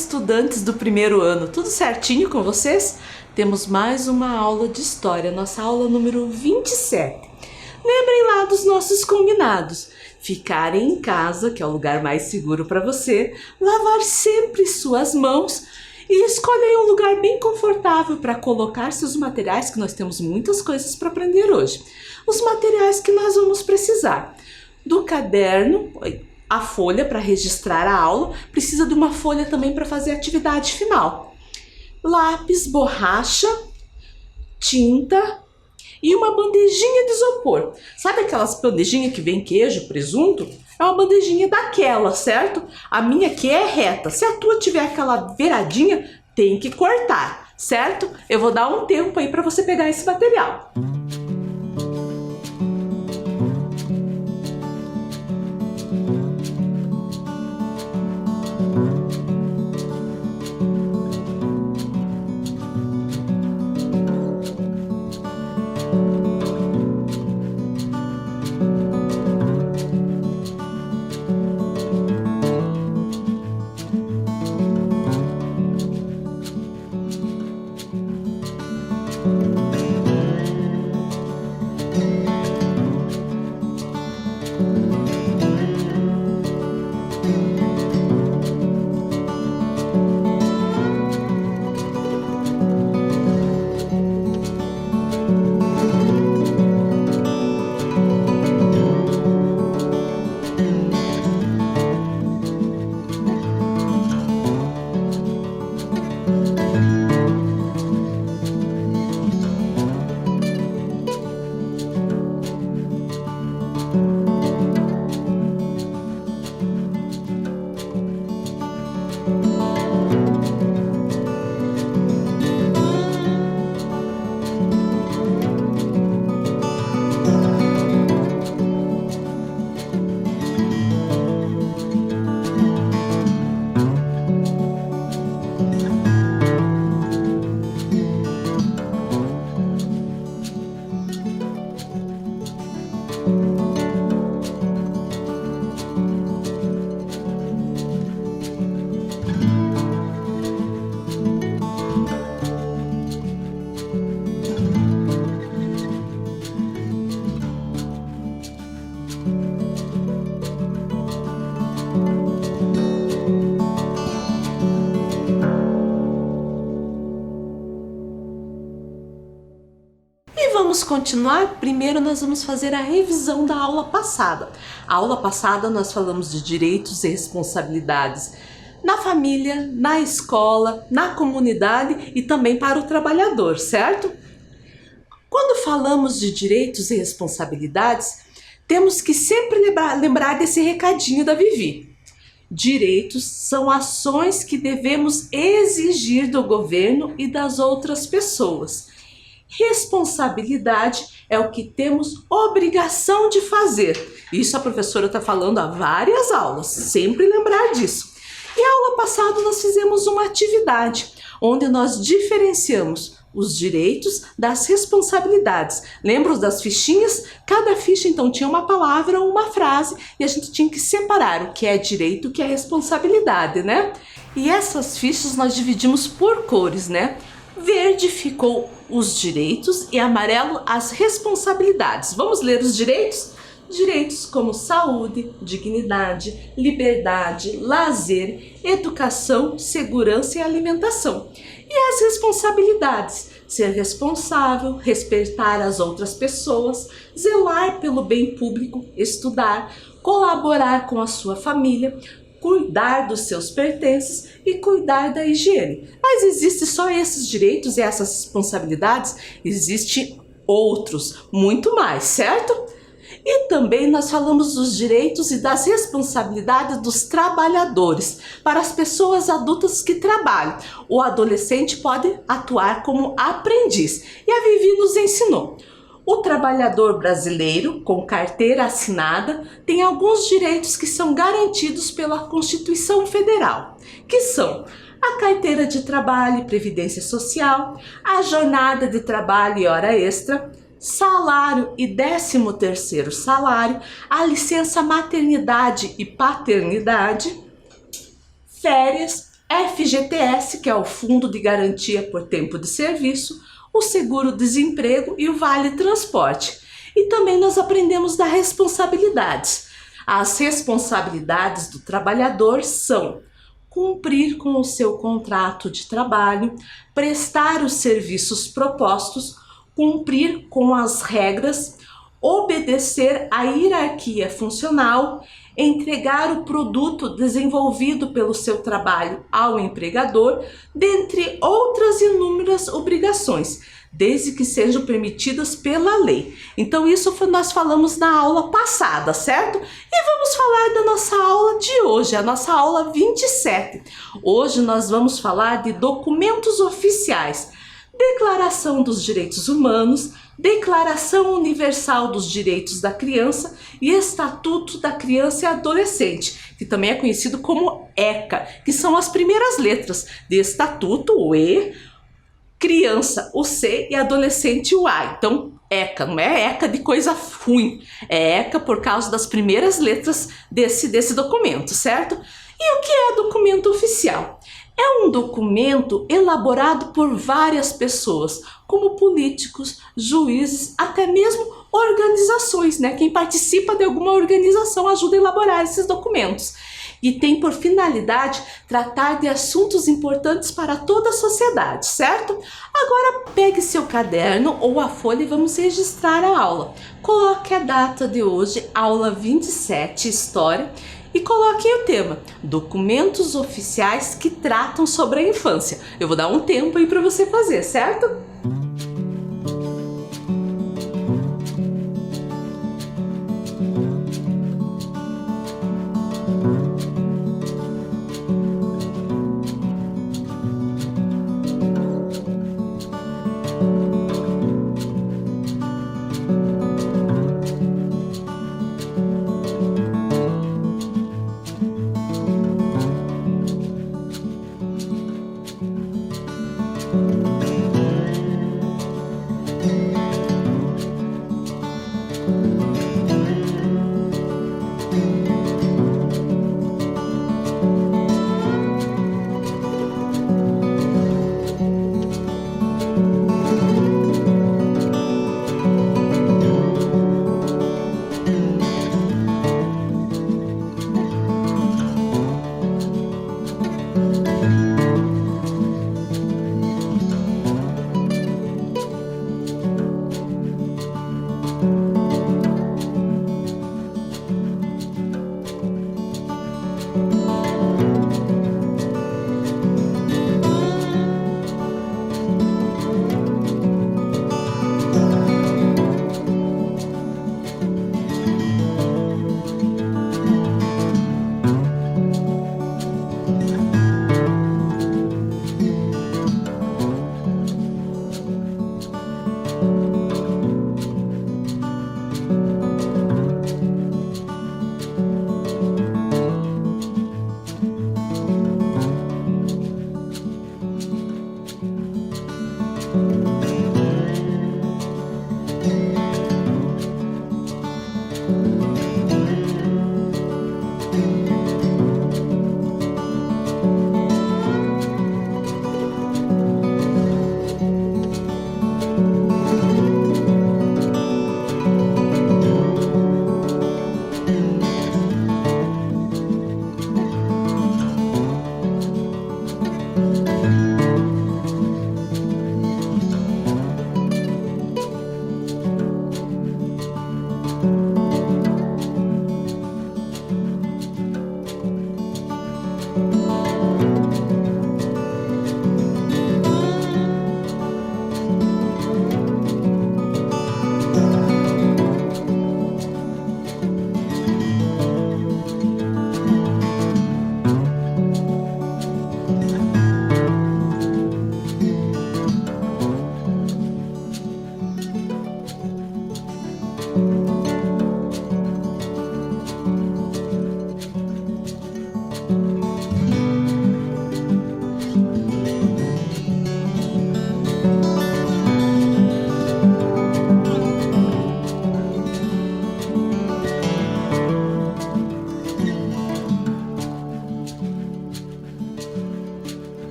estudantes do primeiro ano, tudo certinho com vocês? Temos mais uma aula de história, nossa aula número 27. Lembrem lá dos nossos combinados. Ficarem em casa, que é o lugar mais seguro para você, lavar sempre suas mãos e escolher um lugar bem confortável para colocar seus materiais, que nós temos muitas coisas para aprender hoje. Os materiais que nós vamos precisar: do caderno, a folha para registrar a aula, precisa de uma folha também para fazer a atividade final, lápis, borracha, tinta e uma bandejinha de isopor. Sabe aquelas bandejinhas que vem queijo, presunto? É uma bandejinha daquela, certo? A minha aqui é reta. Se a tua tiver aquela beiradinha, tem que cortar, certo? Eu vou dar um tempo aí para você pegar esse material. Vamos continuar? Primeiro nós vamos fazer a revisão da aula passada. A aula passada nós falamos de direitos e responsabilidades na família, na escola, na comunidade e também para o trabalhador, certo? Quando falamos de direitos e responsabilidades, temos que sempre lembrar desse recadinho da Vivi. Direitos são ações que devemos exigir do governo e das outras pessoas. Responsabilidade é o que temos obrigação de fazer. Isso a professora está falando há várias aulas, sempre lembrar disso. E a aula passada nós fizemos uma atividade, onde nós diferenciamos os direitos das responsabilidades. Lembram das fichinhas? Cada ficha então tinha uma palavra ou uma frase e a gente tinha que separar o que é direito e o que é responsabilidade, né? E essas fichas nós dividimos por cores, né? Verde ficou os direitos e amarelo as responsabilidades. Vamos ler os direitos? Direitos como saúde, dignidade, liberdade, lazer, educação, segurança e alimentação. E as responsabilidades? Ser responsável, respeitar as outras pessoas, zelar pelo bem público, estudar, colaborar com a sua família, cuidar dos seus pertences e cuidar da higiene. Mas existe só esses direitos e essas responsabilidades? Existem outros, muito mais, certo? E também nós falamos dos direitos e das responsabilidades dos trabalhadores, para as pessoas adultas que trabalham. O adolescente pode atuar como aprendiz. E a Vivi nos ensinou. O trabalhador brasileiro com carteira assinada tem alguns direitos que são garantidos pela Constituição Federal, que são a carteira de trabalho e previdência social, a jornada de trabalho e hora extra, salário e 13º salário, a licença maternidade e paternidade, férias, FGTS, que é o Fundo de Garantia por Tempo de Serviço, o seguro-desemprego e o vale-transporte. E também nós aprendemos das responsabilidades. As responsabilidades do trabalhador são cumprir com o seu contrato de trabalho, prestar os serviços propostos, cumprir com as regras, obedecer à hierarquia funcional, entregar o produto desenvolvido pelo seu trabalho ao empregador, dentre outras inúmeras obrigações, desde que sejam permitidas pela lei. Então isso nós falamos na aula passada, certo? E vamos falar da nossa aula de hoje, a nossa aula 27. Hoje nós vamos falar de documentos oficiais, Declaração dos Direitos Humanos, Declaração Universal dos Direitos da Criança e Estatuto da Criança e Adolescente, que também é conhecido como ECA, que são as primeiras letras de Estatuto, o E, Criança, o C, e Adolescente, o A. Então, ECA, não é ECA de coisa ruim, é ECA por causa das primeiras letras desse documento, certo? E o que é documento oficial? É um documento elaborado por várias pessoas, como políticos, juízes, até mesmo organizações, né? Quem participa de alguma organização ajuda a elaborar esses documentos. E tem por finalidade tratar de assuntos importantes para toda a sociedade, certo? Agora pegue seu caderno ou a folha e vamos registrar a aula. Coloque a data de hoje, aula 27, História, e coloque o tema, documentos oficiais que tratam sobre a infância. Eu vou dar um tempo aí para você fazer, certo?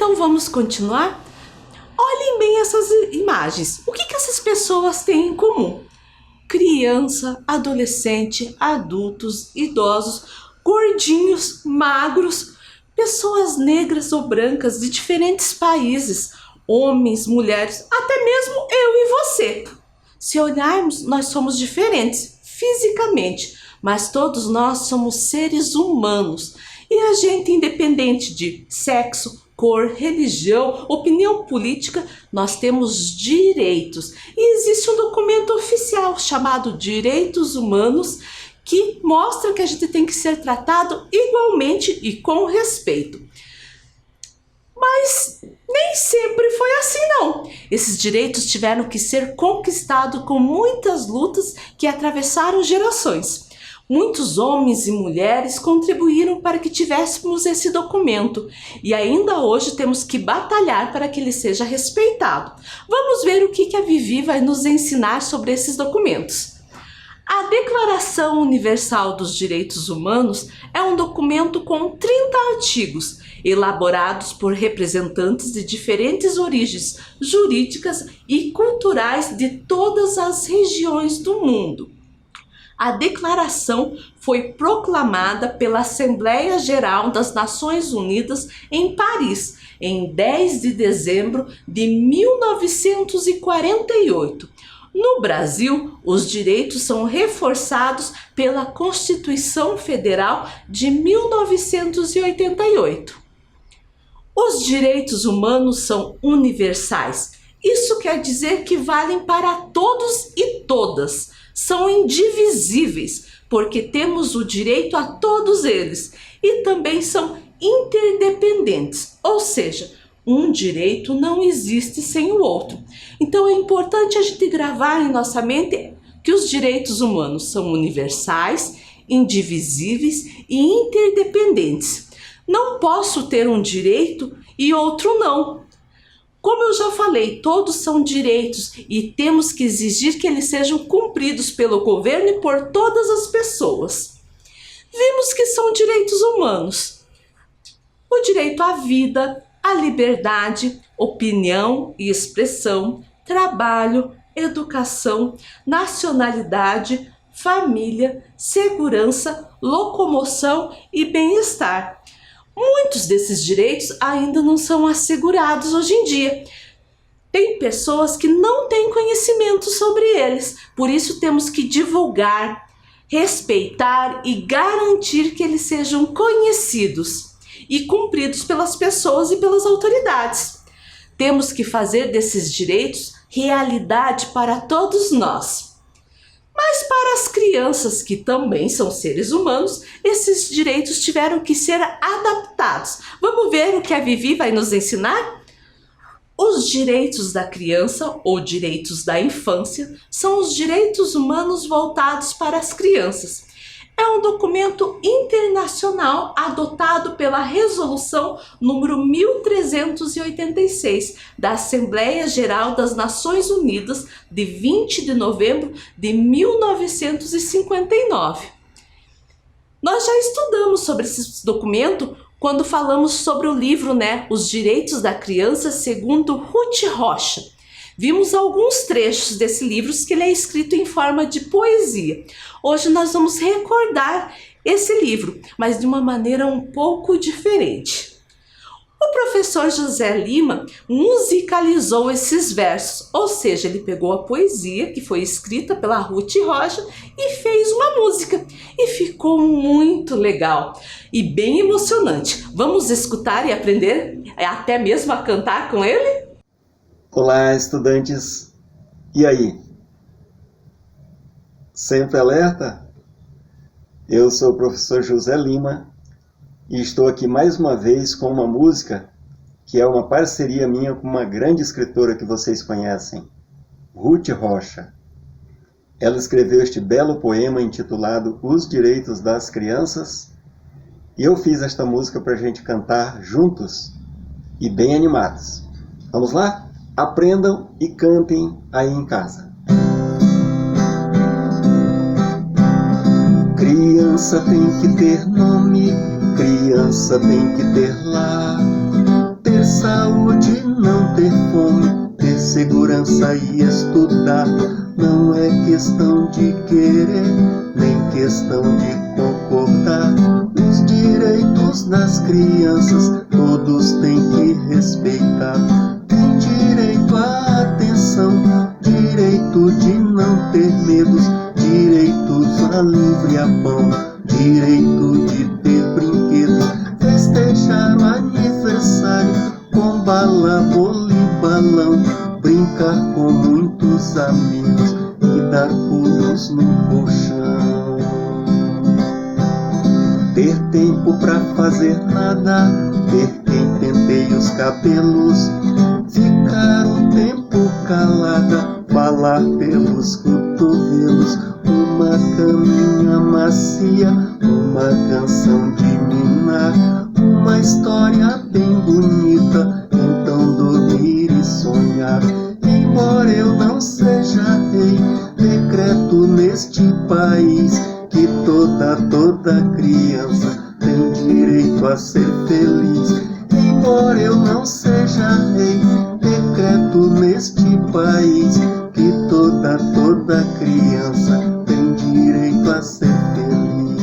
Então vamos continuar? Olhem bem essas imagens. O que essas pessoas têm em comum? Criança, adolescente, adultos, idosos, gordinhos, magros, pessoas negras ou brancas de diferentes países, homens, mulheres, até mesmo eu e você. Se olharmos, nós somos diferentes fisicamente, mas todos nós somos seres humanos e a gente, independente de sexo, cor, religião, opinião política, nós temos direitos. E existe um documento oficial chamado Direitos Humanos que mostra que a gente tem que ser tratado igualmente e com respeito. Mas nem sempre foi assim, não. Esses direitos tiveram que ser conquistados com muitas lutas que atravessaram gerações. Muitos homens e mulheres contribuíram para que tivéssemos esse documento e ainda hoje temos que batalhar para que ele seja respeitado. Vamos ver o que a Vivi vai nos ensinar sobre esses documentos. A Declaração Universal dos Direitos Humanos é um documento com 30 artigos, elaborados por representantes de diferentes origens jurídicas e culturais de todas as regiões do mundo. A declaração foi proclamada pela Assembleia Geral das Nações Unidas em Paris, em 10 de dezembro de 1948. No Brasil, os direitos são reforçados pela Constituição Federal de 1988. Os direitos humanos são universais. Isso quer dizer que valem para todos e todas. São indivisíveis, porque temos o direito a todos eles, e também são interdependentes, ou seja, um direito não existe sem o outro. Então é importante a gente gravar em nossa mente que os direitos humanos são universais, indivisíveis e interdependentes. Não posso ter um direito e outro não. Como eu já falei, todos são direitos e temos que exigir que eles sejam cumpridos pelo governo e por todas as pessoas. Vimos que são direitos humanos. O direito à vida, à liberdade, opinião e expressão, trabalho, educação, nacionalidade, família, segurança, locomoção e bem-estar. Muitos desses direitos ainda não são assegurados hoje em dia. Tem pessoas que não têm conhecimento sobre eles, por isso temos que divulgar, respeitar e garantir que eles sejam conhecidos e cumpridos pelas pessoas e pelas autoridades. Temos que fazer desses direitos realidade para todos nós. Mas para as crianças, que também são seres humanos, esses direitos tiveram que ser adaptados. Vamos ver o que a Vivi vai nos ensinar? Os direitos da criança, ou direitos da infância, são os direitos humanos voltados para as crianças. É um documento internacional adotado pela Resolução número 1386 da Assembleia Geral das Nações Unidas de 20 de novembro de 1959. Nós já estudamos sobre esse documento quando falamos sobre o livro, Os Direitos da Criança, segundo Ruth Rocha. Vimos alguns trechos desse livro que ele é escrito em forma de poesia. Hoje nós vamos recordar esse livro, mas de uma maneira um pouco diferente. O professor José Lima musicalizou esses versos, ou seja, ele pegou a poesia que foi escrita pela Ruth Rocha e fez uma música. E ficou muito legal e bem emocionante. Vamos escutar e aprender, até mesmo a cantar com ele? Olá, estudantes! E aí? Sempre alerta? Eu sou o professor José Lima e estou aqui mais uma vez com uma música que é uma parceria minha com uma grande escritora que vocês conhecem, Ruth Rocha. Ela escreveu este belo poema intitulado Os Direitos das Crianças e eu fiz esta música para a gente cantar juntos e bem animados. Vamos lá? Aprendam e cantem aí em casa. Criança tem que ter nome, criança tem que ter lar, ter saúde, não ter fome, ter segurança e estudar. Não é questão de querer, nem questão de concordar. Os direitos das crianças todos têm que respeitar. Tem direito à atenção, direito de não ter medos, direitos a livre a pão, direito de ter brinquedos, festejar o aniversário com bala, bolo e balão, brincar com muitos amigos e dar pulos no colchão. Ter tempo pra fazer nada, ter quem penteie os cabelos, ficar um tempo calada, falar pelos cotovelos, uma caminha macia, uma canção de ninar, uma história bem bonita, então dormir e sonhar. Embora eu não seja rei, decreto neste país que toda criança tem direito a ser feliz. Embora eu não seja rei, decreto neste país que toda criança tem direito a ser feliz.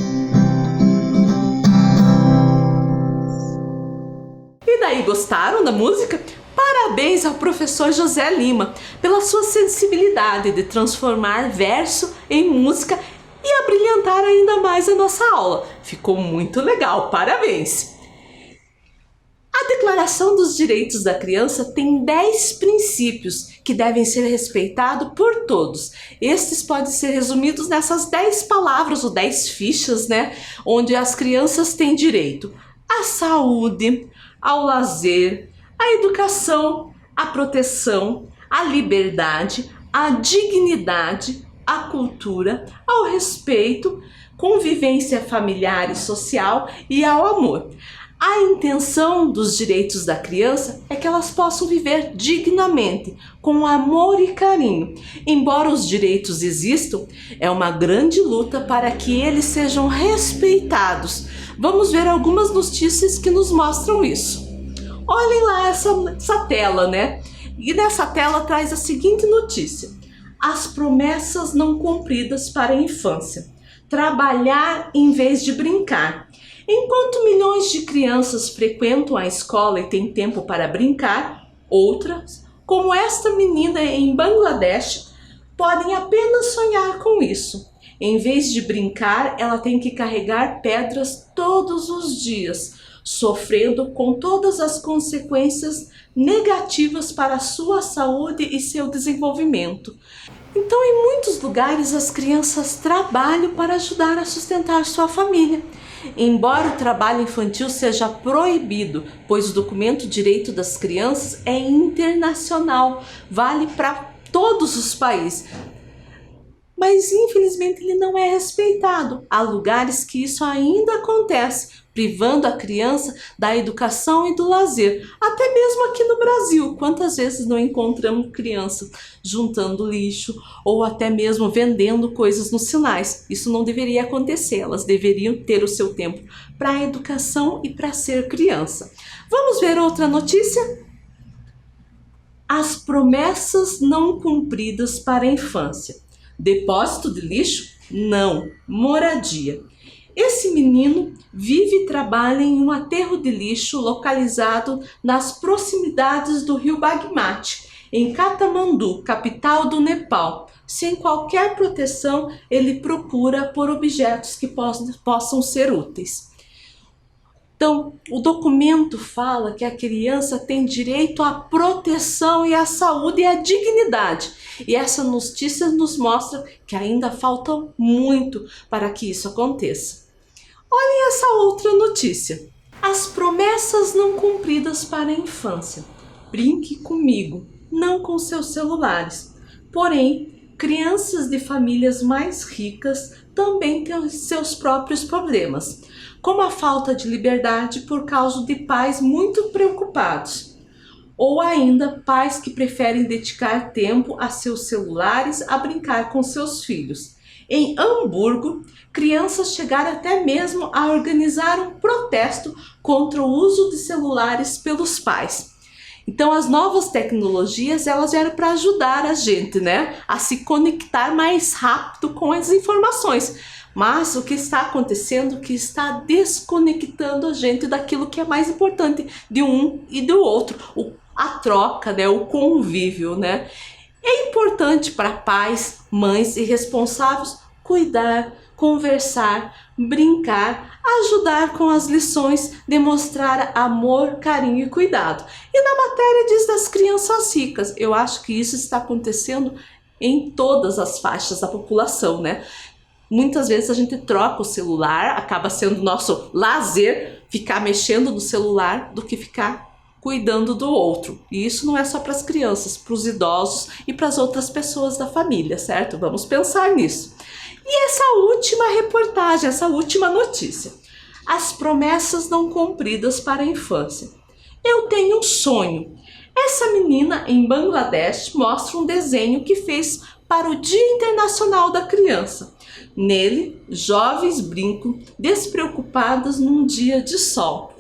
E daí, gostaram da música? Parabéns ao professor José Lima pela sua sensibilidade de transformar verso em música e abrilhantar ainda mais a nossa aula. Ficou muito legal, parabéns! A Declaração dos Direitos da Criança tem 10 princípios que devem ser respeitados por todos. Estes podem ser resumidos nessas 10 palavras ou 10 fichas, né? Onde as crianças têm direito à saúde, ao lazer, à educação, à proteção, à liberdade, à dignidade, à cultura, ao respeito, convivência familiar e social e ao amor. A intenção dos direitos da criança é que elas possam viver dignamente, com amor e carinho. Embora os direitos existam, é uma grande luta para que eles sejam respeitados. Vamos ver algumas notícias que nos mostram isso. Olhem lá essa tela, né? E nessa tela traz a seguinte notícia: as promessas não cumpridas para a infância. Trabalhar em vez de brincar. Enquanto milhões de crianças frequentam a escola e têm tempo para brincar, outras, como esta menina em Bangladesh, podem apenas sonhar com isso. Em vez de brincar, ela tem que carregar pedras todos os dias, sofrendo com todas as consequências negativas para a sua saúde e seu desenvolvimento. Então, em muitos lugares, as crianças trabalham para ajudar a sustentar sua família. Embora o trabalho infantil seja proibido, pois o documento Direito das Crianças é internacional, vale para todos os países. Mas infelizmente ele não é respeitado. Há lugares que isso ainda acontece, privando a criança da educação e do lazer. Até mesmo aqui no Brasil, quantas vezes não encontramos crianças juntando lixo ou até mesmo vendendo coisas nos sinais. Isso não deveria acontecer, elas deveriam ter o seu tempo para a educação e para ser criança. Vamos ver outra notícia? As promessas não cumpridas para a infância. Depósito de lixo? Não. Moradia. Esse menino vive e trabalha em um aterro de lixo localizado nas proximidades do rio Bagmati, em Katmandu, capital do Nepal. Sem qualquer proteção, ele procura por objetos que possam ser úteis. Então, o documento fala que a criança tem direito à proteção e à saúde e à dignidade. E essa notícia nos mostra que ainda falta muito para que isso aconteça. Olhem essa outra notícia. As promessas não cumpridas para a infância. Brinque comigo, não com seus celulares. Porém, crianças de famílias mais ricas também têm seus próprios problemas, como a falta de liberdade por causa de pais muito preocupados, ou ainda pais que preferem dedicar tempo a seus celulares a brincar com seus filhos. Em Hamburgo, crianças chegaram até mesmo a organizar um protesto contra o uso de celulares pelos pais. Então as novas tecnologias, elas vieram para ajudar a gente, né, a se conectar mais rápido com as informações. Mas o que está acontecendo, que está desconectando a gente daquilo que é mais importante de um e do outro, a troca, né, o convívio, né? É importante para pais, mães e responsáveis cuidar, conversar, brincar, ajudar com as lições, demonstrar amor, carinho e cuidado. E na matéria diz das crianças ricas. Eu acho que isso está acontecendo em todas as faixas da população, né? Muitas vezes a gente troca o celular, acaba sendo nosso lazer ficar mexendo no celular do que ficar cuidando do outro. E isso não é só para as crianças, para os idosos e para as outras pessoas da família, certo? Vamos pensar nisso. E essa última reportagem, essa última notícia. As promessas não cumpridas para a infância. Eu tenho um sonho. Essa menina em Bangladesh mostra um desenho que fez para o Dia Internacional da Criança. Nele, jovens brincam despreocupadas num dia de sol.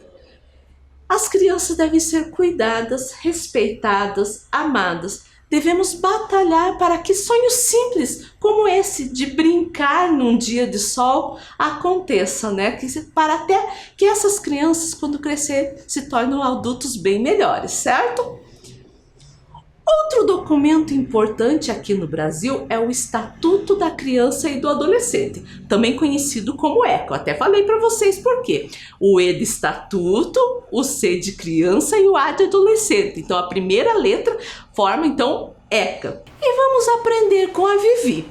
As crianças devem ser cuidadas, respeitadas, amadas. Devemos batalhar para que sonhos simples como esse de brincar num dia de sol aconteça, né? Para até que essas crianças, quando crescerem, se tornem adultos bem melhores, certo? Outro documento importante aqui no Brasil é o Estatuto da Criança e do Adolescente, também conhecido como ECA. Eu até falei para vocês por quê. O E de Estatuto, o C de Criança e o A de Adolescente. Então a primeira letra forma então ECA. E vamos aprender com a Vivi.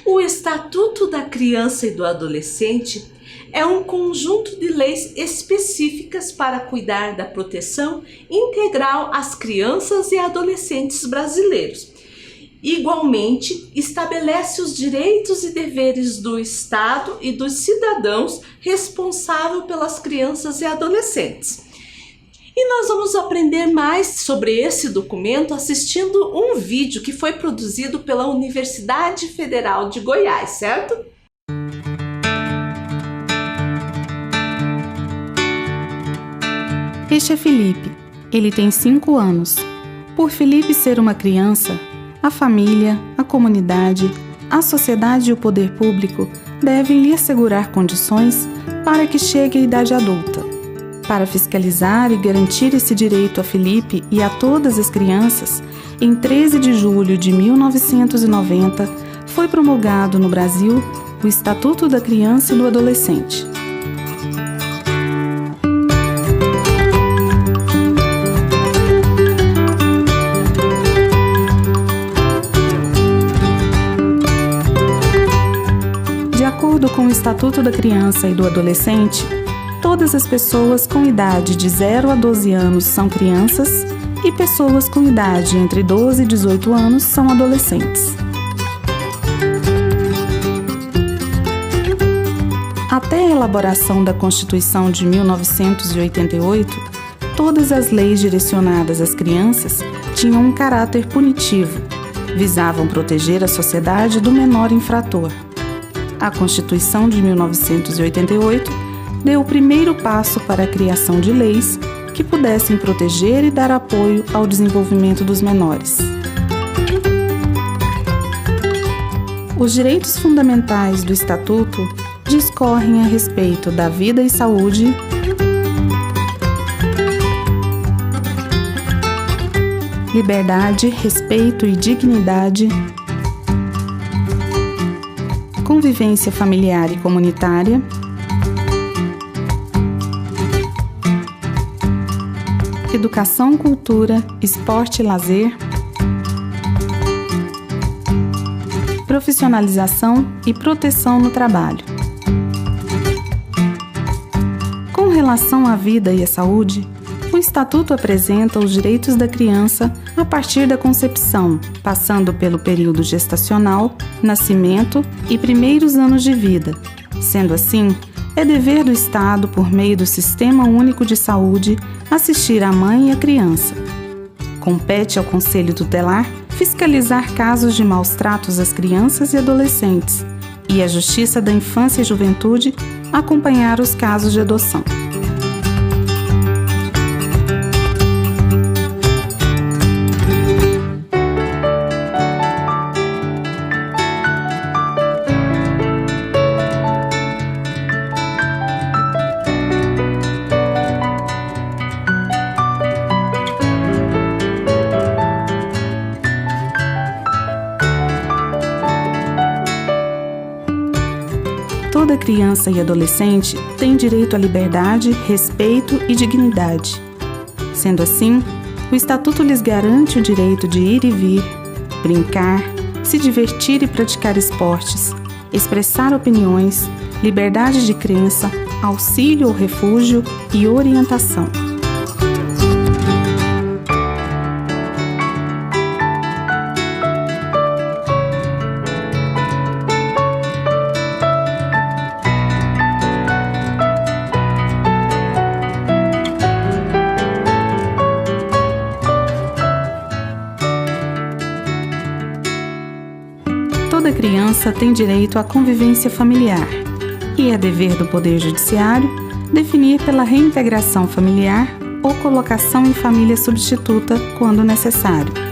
O Estatuto da Criança e do Adolescente é um conjunto de leis específicas para cuidar da proteção integral às crianças e adolescentes brasileiros. Igualmente, estabelece os direitos e deveres do Estado e dos cidadãos responsáveis pelas crianças e adolescentes. E nós vamos aprender mais sobre esse documento assistindo um vídeo que foi produzido pela Universidade Federal de Goiás, certo? Este é Felipe. Ele tem 5 anos. Por Felipe ser uma criança, a família, a comunidade, a sociedade e o poder público devem lhe assegurar condições para que chegue à idade adulta. Para fiscalizar e garantir esse direito a Felipe e a todas as crianças, em 13 de julho de 1990, foi promulgado no Brasil o Estatuto da Criança e do Adolescente. De acordo com o Estatuto da Criança e do Adolescente, todas as pessoas com idade de 0 a 12 anos são crianças e pessoas com idade entre 12 e 18 anos são adolescentes. Até a elaboração da Constituição de 1988, todas as leis direcionadas às crianças tinham um caráter punitivo, visavam proteger a sociedade do menor infrator. A Constituição de 1988 deu o primeiro passo para a criação de leis que pudessem proteger e dar apoio ao desenvolvimento dos menores. Os direitos fundamentais do Estatuto discorrem a respeito da vida e saúde, liberdade, respeito e dignidade, convivência familiar e comunitária, educação, cultura, esporte e lazer, profissionalização e proteção no trabalho. Com relação à vida e à saúde, o Estatuto apresenta os direitos da criança a partir da concepção, passando pelo período gestacional, nascimento e primeiros anos de vida. Sendo assim, é dever do Estado, por meio do Sistema Único de Saúde, assistir a mãe e a criança. Compete ao Conselho Tutelar fiscalizar casos de maus-tratos às crianças e adolescentes e à Justiça da Infância e Juventude acompanhar os casos de adoção. criança e adolescente tem direito à liberdade, respeito e dignidade. Sendo assim, o Estatuto lhes garante o direito de ir e vir, brincar, se divertir e praticar esportes, expressar opiniões, liberdade de crença, auxílio ou refúgio e orientação. Toda criança tem direito à convivência familiar e é dever do Poder Judiciário definir pela reintegração familiar ou colocação em família substituta quando necessário.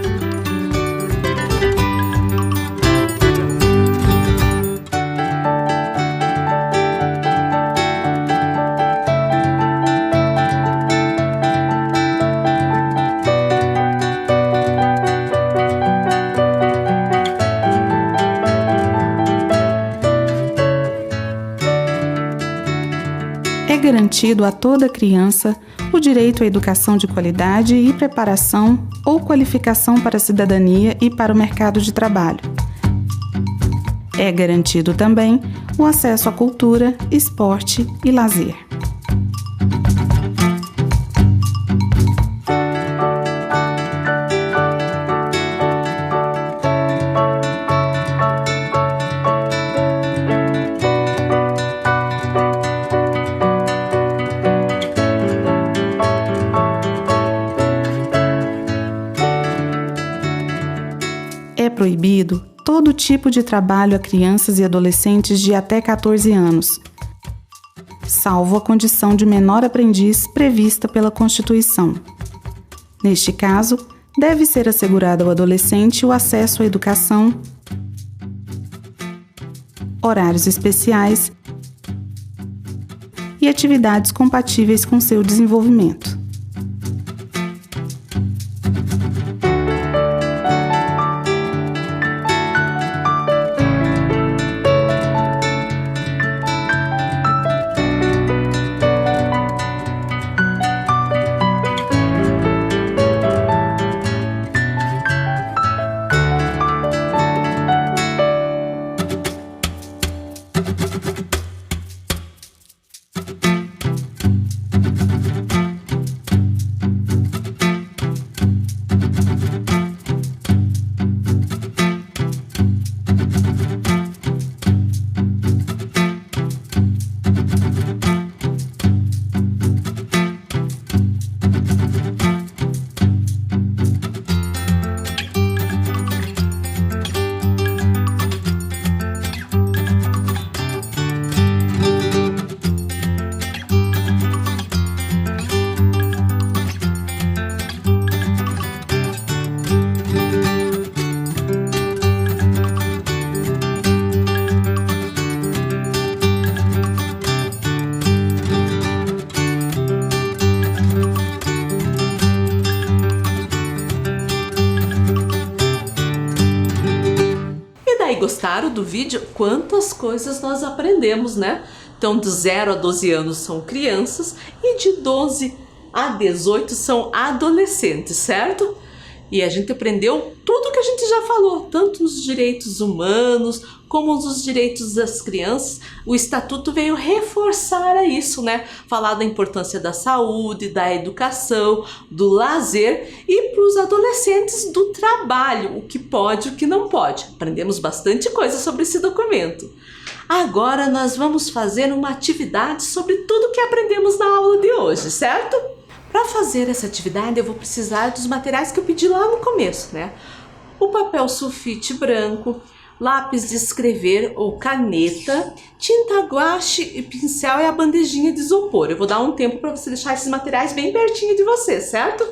É garantido a toda criança o direito à educação de qualidade e preparação ou qualificação para a cidadania e para o mercado de trabalho. É garantido também o acesso à cultura, esporte e lazer. É proibido todo tipo de trabalho a crianças e adolescentes de até 14 anos, salvo a condição de menor aprendiz prevista pela Constituição. Neste caso, deve ser assegurado ao adolescente o acesso à educação, horários especiais e atividades compatíveis com seu desenvolvimento. Gostaram do vídeo? Quantas coisas nós aprendemos, né? Então, de 0 a 12 anos são crianças e de 12 a 18 são adolescentes, certo? E a gente aprendeu tudo que a gente já falou, tanto nos direitos humanos como nos direitos das crianças. O Estatuto veio reforçar isso, né? Falar da importância da saúde, da educação, do lazer e para os adolescentes do trabalho, o que pode e o que não pode. Aprendemos bastante coisa sobre esse documento. Agora nós vamos fazer uma atividade sobre tudo que aprendemos na aula de hoje, certo? Para fazer essa atividade eu vou precisar dos materiais que eu pedi lá no começo, né? O papel sulfite branco, lápis de escrever ou caneta, tinta guache e pincel e a bandejinha de isopor. Eu vou dar um tempo para você deixar esses materiais bem pertinho de você, certo?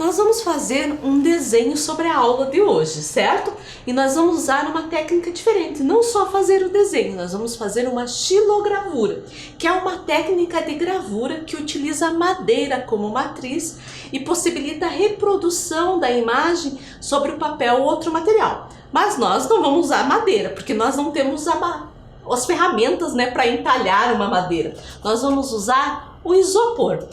Nós vamos fazer um desenho sobre a aula de hoje, certo? E nós vamos usar uma técnica diferente, não só fazer o desenho, nós vamos fazer uma xilogravura, que é uma técnica de gravura que utiliza a madeira como matriz e possibilita a reprodução da imagem sobre o papel ou outro material. Mas nós não vamos usar madeira, porque nós não temos as ferramentas, né, para entalhar uma madeira. Nós vamos usar o isopor.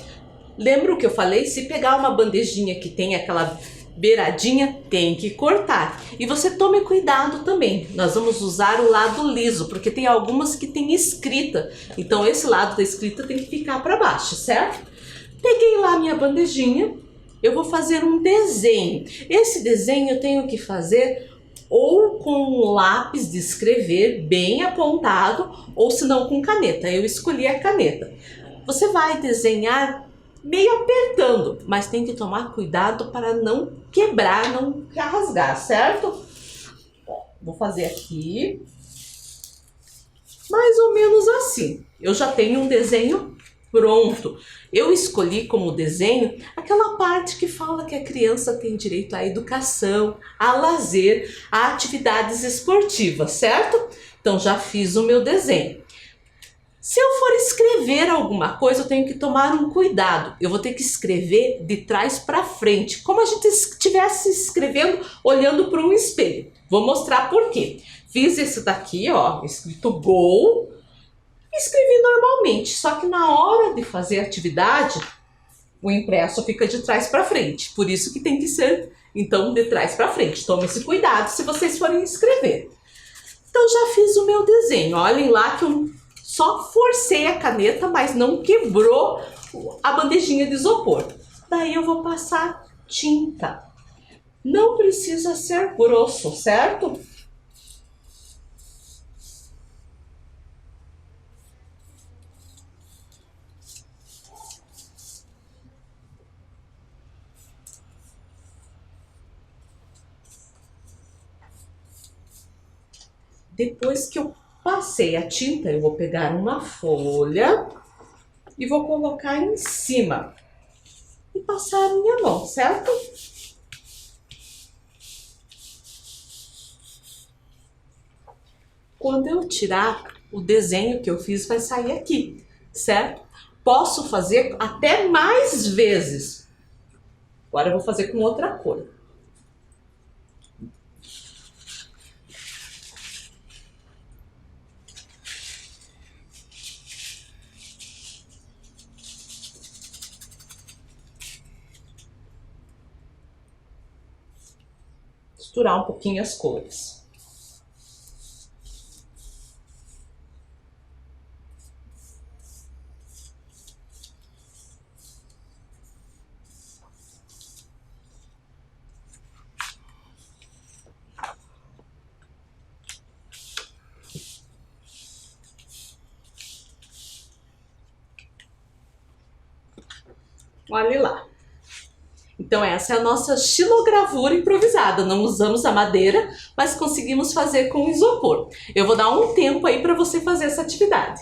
Lembra o que eu falei? Se pegar uma bandejinha que tem aquela beiradinha, tem que cortar. E você tome cuidado também. Nós vamos usar o lado liso, porque tem algumas que tem escrita. Então esse lado da escrita tem que ficar para baixo, certo? Peguei lá minha bandejinha, eu vou fazer um desenho. Esse desenho eu tenho que fazer ou com um lápis de escrever bem apontado, ou se não com caneta. Eu escolhi a caneta. Você vai desenhar meio apertando, mas tem que tomar cuidado para não quebrar, não rasgar, certo? Vou fazer aqui, mais ou menos assim. Eu já tenho um desenho pronto. Eu escolhi como desenho aquela parte que fala que a criança tem direito à educação, a lazer, a atividades esportivas, certo? Então já fiz o meu desenho. Se eu for escrever alguma coisa, eu tenho que tomar um cuidado. Eu vou ter que escrever de trás para frente, como a gente estivesse escrevendo olhando para um espelho. Vou mostrar por quê. Fiz esse daqui, ó, escrito gol. Escrevi normalmente, só que na hora de fazer a atividade, o impresso fica de trás para frente. Por isso que tem que ser, então, de trás para frente. Tome esse cuidado se vocês forem escrever. Então já fiz o meu desenho. Olhem lá que eu só forcei a caneta, mas não quebrou a bandejinha de isopor. Daí eu vou passar tinta. Não precisa ser grosso, certo? Depois que eu passei a tinta, eu vou pegar uma folha e vou colocar em cima e passar a minha mão, certo? Quando eu tirar, o desenho que eu fiz vai sair aqui, certo? Posso fazer até mais vezes. Agora eu vou fazer com outra cor. Misturar um pouquinho as cores. Olha lá. Então essa é a nossa xilogravura improvisada. Não usamos a madeira, mas conseguimos fazer com isopor. Eu vou dar um tempo aí para você fazer essa atividade.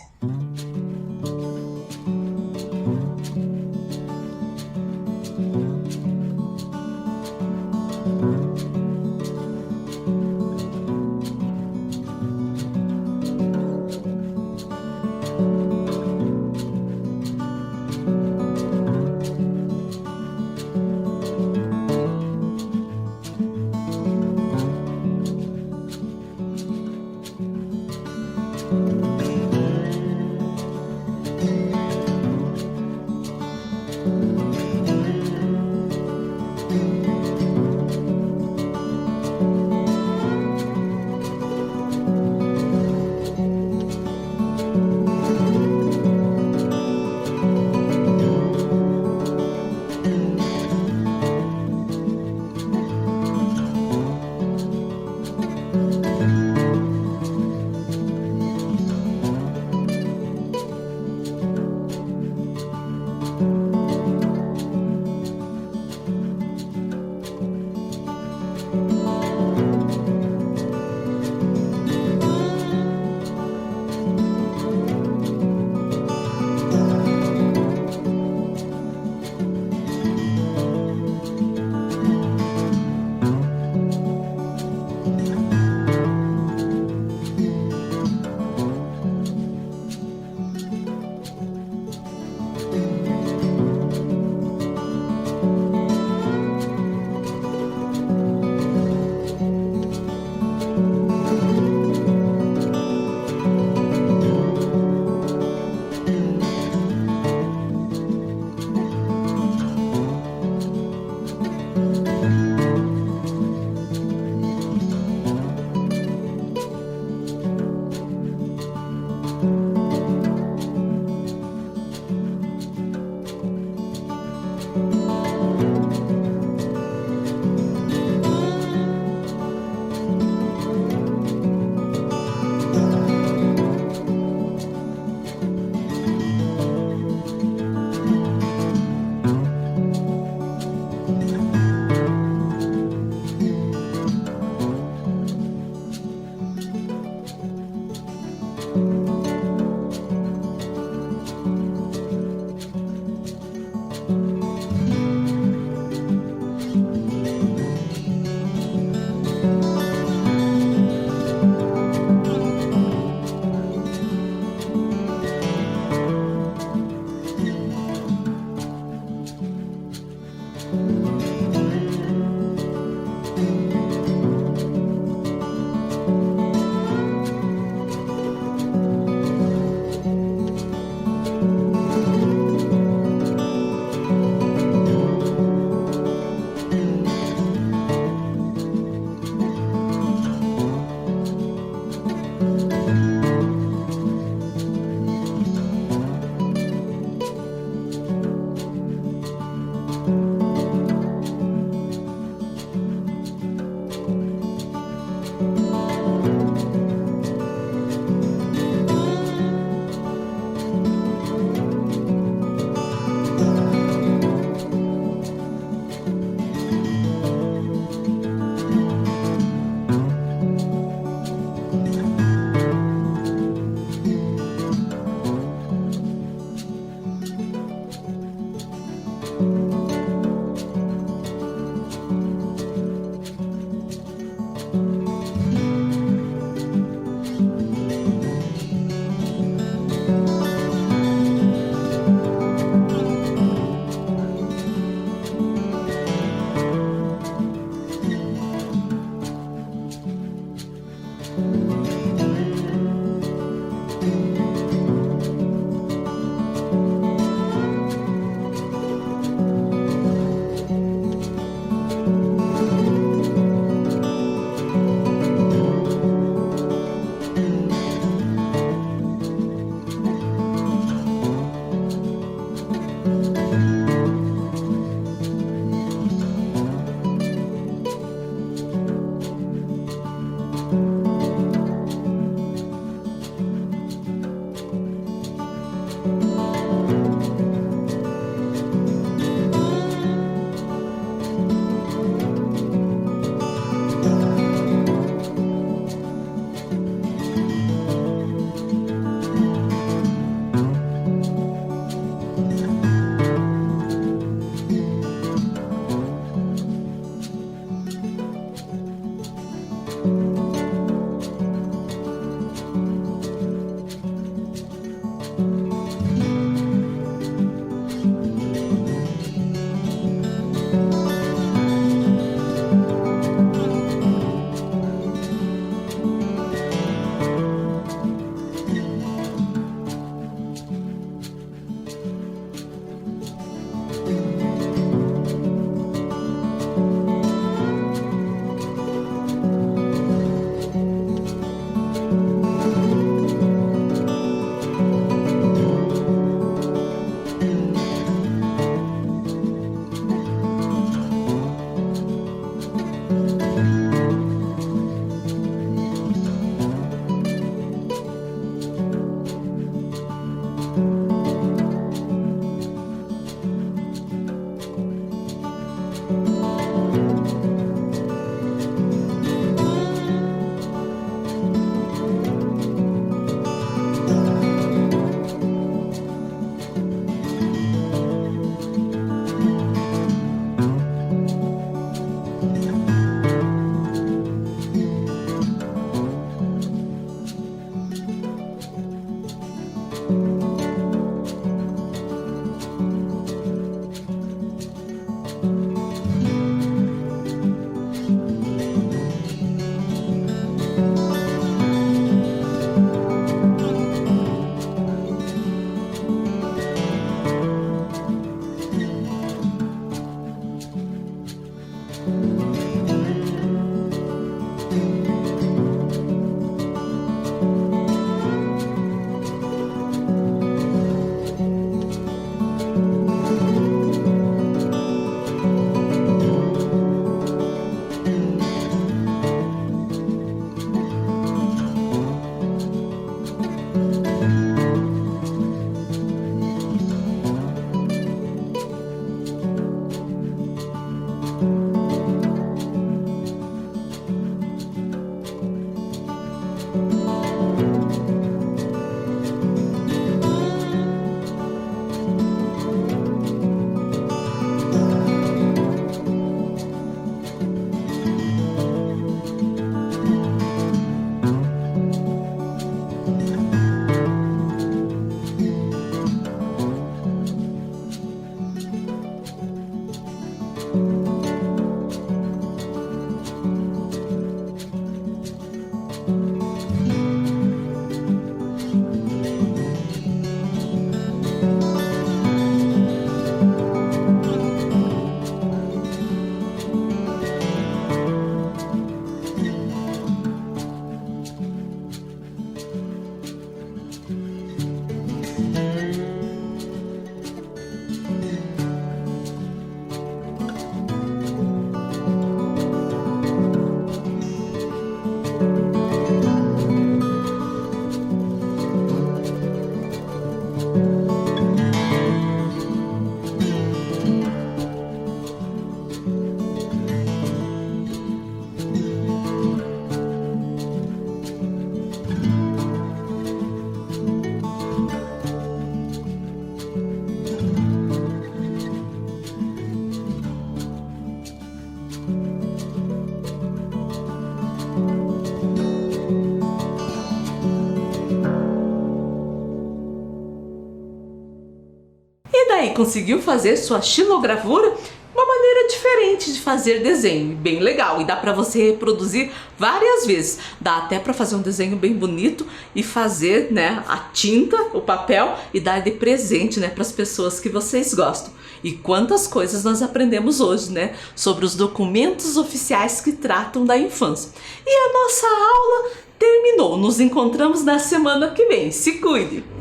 conseguiu fazer sua xilogravura? Uma maneira diferente de fazer desenho, bem legal, e dá para você reproduzir várias vezes. Dá até para fazer um desenho bem bonito e fazer, né, a tinta, o papel e dar de presente, né, para as pessoas que vocês gostam. E quantas coisas nós aprendemos hoje, né, sobre os documentos oficiais que tratam da infância. E a nossa aula terminou. Nos encontramos na semana que vem. Se cuide!